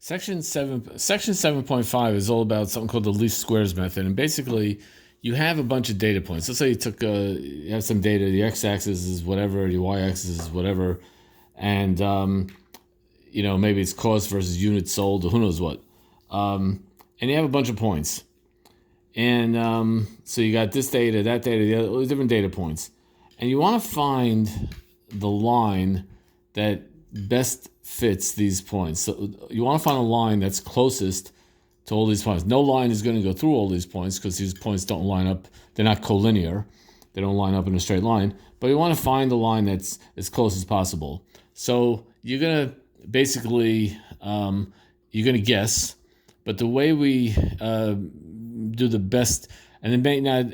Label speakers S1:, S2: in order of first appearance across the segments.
S1: Section 7.5 is all about something called the least squares method, and basically, you have a bunch of data points. Let's say you have some data. The x-axis is whatever, the y-axis is whatever, and maybe it's cost versus units sold, or who knows what. And you have a bunch of points, and so you got this data, that data, all these different data points, and you want to find the line that best fits these points. So you want to find a line that's closest to all these points. No line is going to go through all these points because these points don't line up. They're not collinear. They don't line up in a straight line. But you want to find the line that's as close as possible. So you're going to basically, you're going to guess. But the way we do the best, and it may not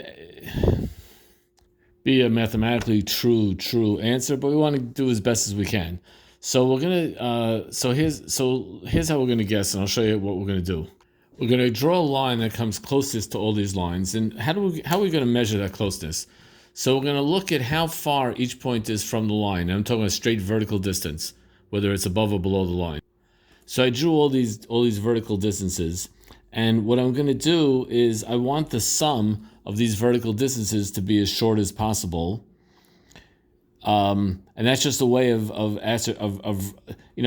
S1: be a mathematically true answer, but we want to do as best as we can. So we're gonna here's how we're gonna guess, and I'll show you what we're gonna do. We're gonna draw a line that comes closest to all these lines, and how are we gonna measure that closeness? So we're gonna look at how far each point is from the line. And I'm talking a straight vertical distance, whether it's above or below the line. So I drew all these vertical distances, and what I'm gonna do is I want the sum of these vertical distances to be as short as possible. And that's just a way of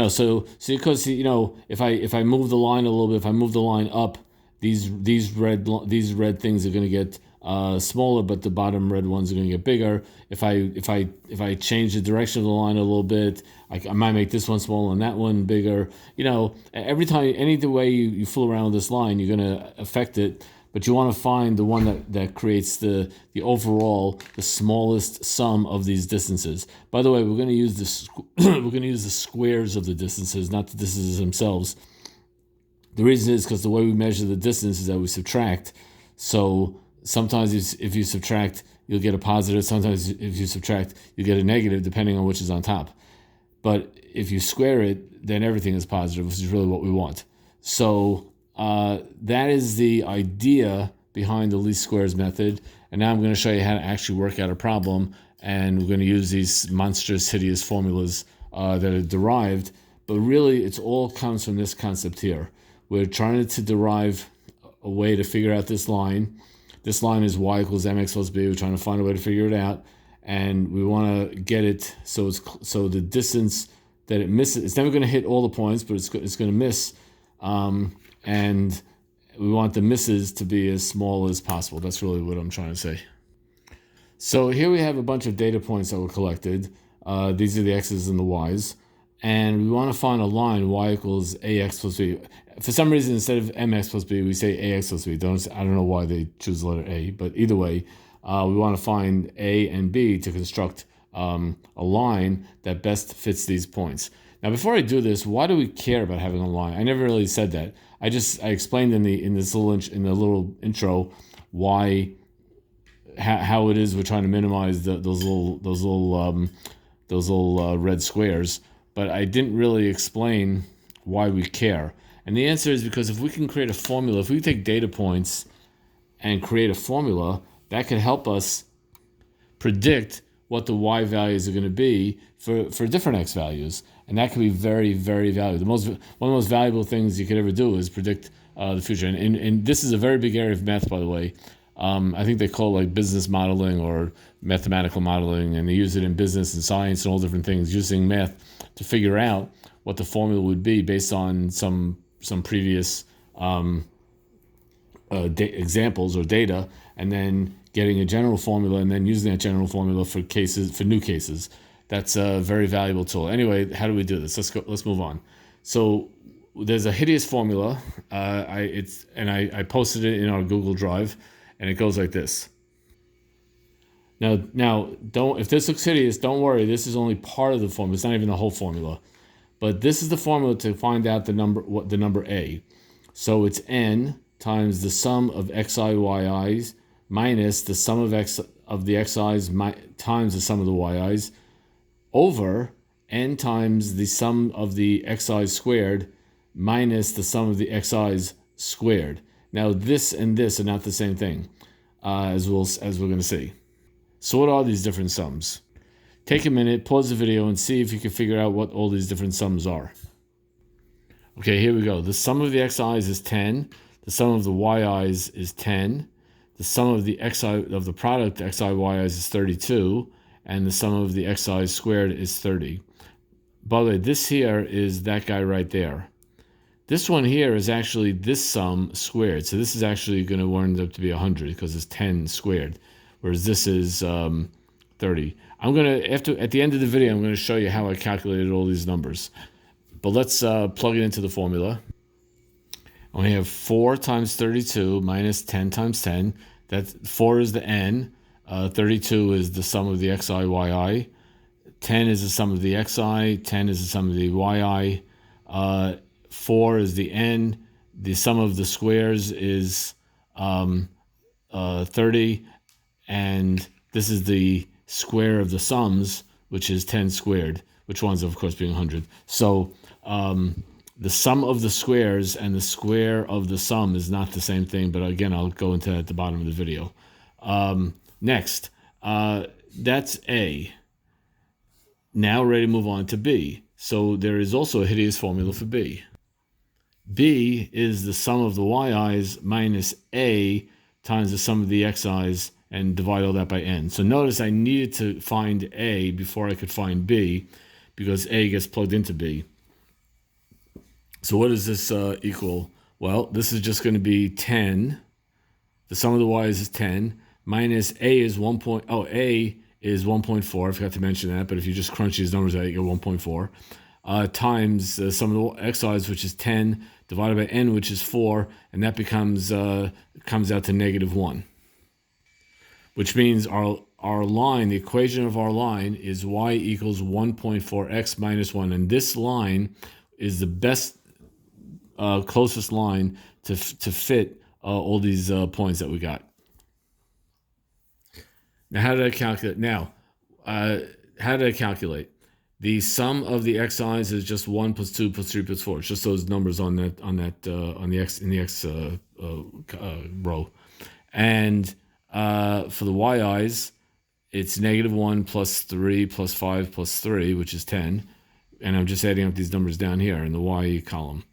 S1: so because if I move the line a little bit, if I move the line up, these red things are going to get smaller, but the bottom red ones are going to get bigger. If I change the direction of the line a little bit, I might make this one smaller and that one bigger. Every time, any way you fool around with this line, you're going to affect it. But you want to find the one that creates the overall, the smallest sum of these distances. By the way, we're going to use the squares of the distances, not the distances themselves. The reason is because the way we measure the distance is that we subtract. So sometimes if you subtract, you'll get a positive. Sometimes if you subtract, you get a negative, depending on which is on top. But if you square it, then everything is positive, which is really what we want. So that is the idea behind the least squares method. And now I'm going to show you how to actually work out a problem. And we're going to use these monstrous, hideous formulas that are derived. But really, it all comes from this concept here. We're trying to derive a way to figure out this line. This line is y equals mx plus b. We're trying to find a way to figure it out. And we want to get it so the distance that it misses, it's never going to hit all the points, but it's going to miss. And we want the misses to be as small as possible. That's really what I'm trying to say. So here we have a bunch of data points that were collected. These are the x's and the y's. And we want to find a line, y equals ax plus b. For some reason, instead of mx plus b, we say ax plus b. I don't know why they choose the letter a, but either way, we want to find a and b to construct a line that best fits these points. Now, before I do this, why do we care about having a line? I never really said that. I explained in the little intro how it is we're trying to minimize those little red squares, but I didn't really explain why we care. And the answer is because if we can create a formula, if we take data points and create a formula, that could help us predict what the y values are going to be for different x values. And that can be very, very valuable. One of the most valuable things you could ever do is predict the future. And this is a very big area of math, by the way. I think they call it like business modeling or mathematical modeling, and they use it in business and science and all different things, using math to figure out what the formula would be based on some previous examples or data, and then getting a general formula and then using that general formula for new cases. That's a very valuable tool. Anyway, how do we do this? Let's move on. So there's a hideous formula. I posted it in our Google Drive, and it goes like this. Now, if this looks hideous, don't worry. This is only part of the formula. It's not even the whole formula. But this is the formula to find out the number a. So it's n times the sum of xi yi's minus the sum of the xi's times the sum of the yi's over n times the sum of the xi's squared minus the sum of the xi's squared. Now this and this are not the same thing, as we're going to see. So what are these different sums? Take a minute, pause the video, and see if you can figure out what all these different sums are. Okay, here we go. The sum of the xi's is 10. The sum of the yi's is 10. The sum of the xi of the product xi yi's is 32, and the sum of the xi's squared is 30. By the way, this here is that guy right there. This one here is actually this sum squared. So this is actually going to wind up to be 100 because it's 10 squared, whereas this is 30. I'm going to, at the end of the video, I'm going to show you how I calculated all these numbers. But let's plug it into the formula. We have 4 times 32 minus 10 times 10. That's 4 is the n. 32 is the sum of the xi, yi. 10 is the sum of the xi. 10 is the sum of the yi. 4 is the n. The sum of the squares is 30. And this is the square of the sums, which is 10 squared, which winds up, of course, being 100. So the sum of the squares and the square of the sum is not the same thing, but again, I'll go into that at the bottom of the video. Next, that's A. Now ready to move on to B. So there is also a hideous formula for B. B is the sum of the yi's minus A times the sum of the xi's, and divide all that by n. So notice I needed to find A before I could find B, because A gets plugged into B. So what does this equal? Well, this is just going to be 10. The sum of the y's is 10. Minus A is 1. A is 1.4. I forgot to mention that, but if you just crunch these numbers out, you get 1.4. Times the sum of the xi's, which is 10, divided by n, which is 4, and that becomes comes out to -1. Which means our line, the equation of our line, is y equals 1.4x minus 1. And this line is the best, closest line to fit all these points that we got. Now, how did I calculate? How did I calculate? The sum of the xi's is just 1 plus 2 plus 3 plus 4. It's just those numbers on the x in the x row. And for the yi's, it's -1 plus 3 plus 5 plus 3, which is 10. And I'm just adding up these numbers down here in the y column.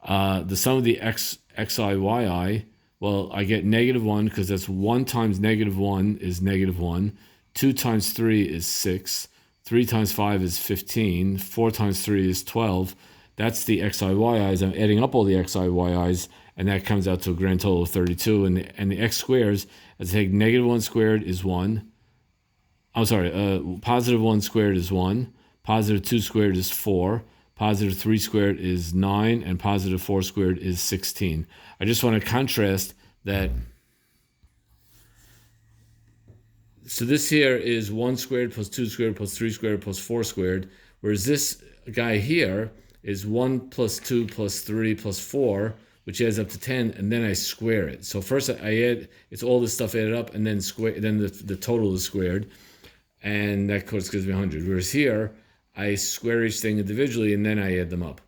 S1: The sum of the xi, yi, well, I get -1 because that's 1 times -1 is -1. 2 times 3 is 6. 3 times 5 is 15. 4 times 3 is 12. That's the xi, yi's. I'm adding up all the xi, yi's, and that comes out to a grand total of 32. And the x squares, as I take -1 squared is 1. I'm sorry, +1 squared is 1. +2 squared is 4. +3 squared is 9. And +4 squared is 16. I just want to contrast that. So this here is 1 squared plus 2 squared plus 3 squared plus 4 squared, whereas this guy here is 1 plus 2 plus 3 plus 4, which adds up to 10, and then I square it. So first I add, it's all this stuff added up, and then the total is squared, and that of course gives me 100. Whereas here, I square each thing individually, and then I add them up.